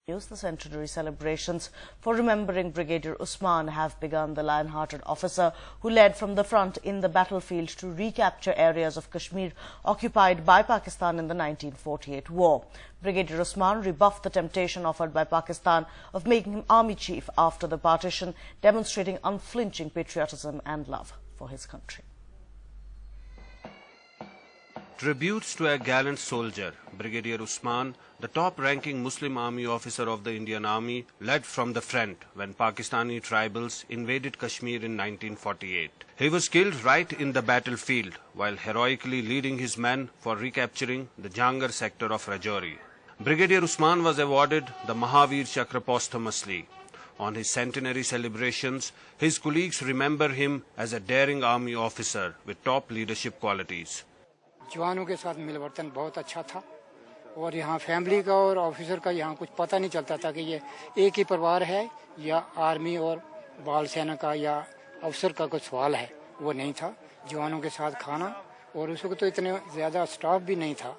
The centenary celebrations for remembering Brigadier Usman have begun. The lion-hearted officer who led from the front in the battlefield to recapture areas of Kashmir occupied by Pakistan in the 1948 war. Brigadier Usman rebuffed the temptation offered by Pakistan of making him army chief after the partition, demonstrating unflinching patriotism and love for his country. Tributes to a gallant soldier, Brigadier Usman, the top-ranking Muslim army officer of the Indian Army, led from the front when Pakistani tribals invaded Kashmir in 1948. He was killed right in the battlefield while heroically leading his men for recapturing the Jangar sector of Rajouri. Brigadier Usman was awarded the Mahavir Chakra posthumously. On his centenary celebrations, his colleagues remember him as a daring army officer with top leadership qualities. जवानों के साथ मिलवर्तन बहुत अच्छा था और यहाँ family का और ऑफिसर का यहाँ कुछ पता नहीं चलता था कि ये एक ही परिवार है या आर्मी और बाल सेना का या अफसर का कोई सवाल है, वो नहीं था। जवानों के साथ खाना और उस वक्त तो इतने ज़्यादा स्टाफ भी नहीं था,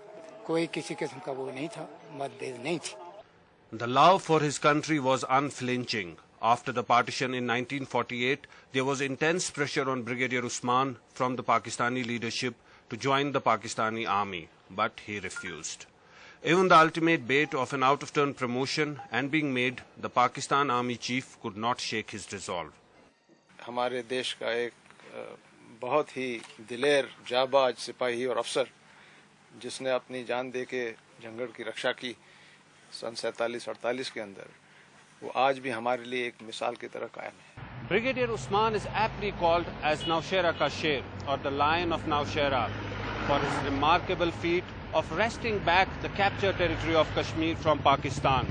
कोई किसी किस्म का वो नहीं था, मतभेद नहीं थी। The love for his country was unflinching. After the partition in 1948, there was intense pressure on Brigadier Usman from the Pakistani leadership to join the Pakistani army, but he refused. Even the ultimate bait of an out-of-turn promotion and being made the Pakistan army chief could not shake his resolve. हमारे देश का एक बहुत ही दिलेर जाबाज सिपाही और अफसर जिसने अपनी जान दे के जंगल की रक्षा की सन 47-48 के अंदर, वो आज भी हमारे लिए एक मिसाल की तरह कायम है। Brigadier Usman is aptly called as Naushera ka Sher, or the Lion of Naushera, for his remarkable feat of wresting back the captured territory of Kashmir from Pakistan.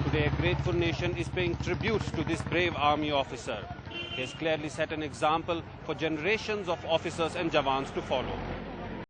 Today, a grateful nation is paying tribute to this brave army officer. He has clearly set an example for generations of officers and Jawans to follow.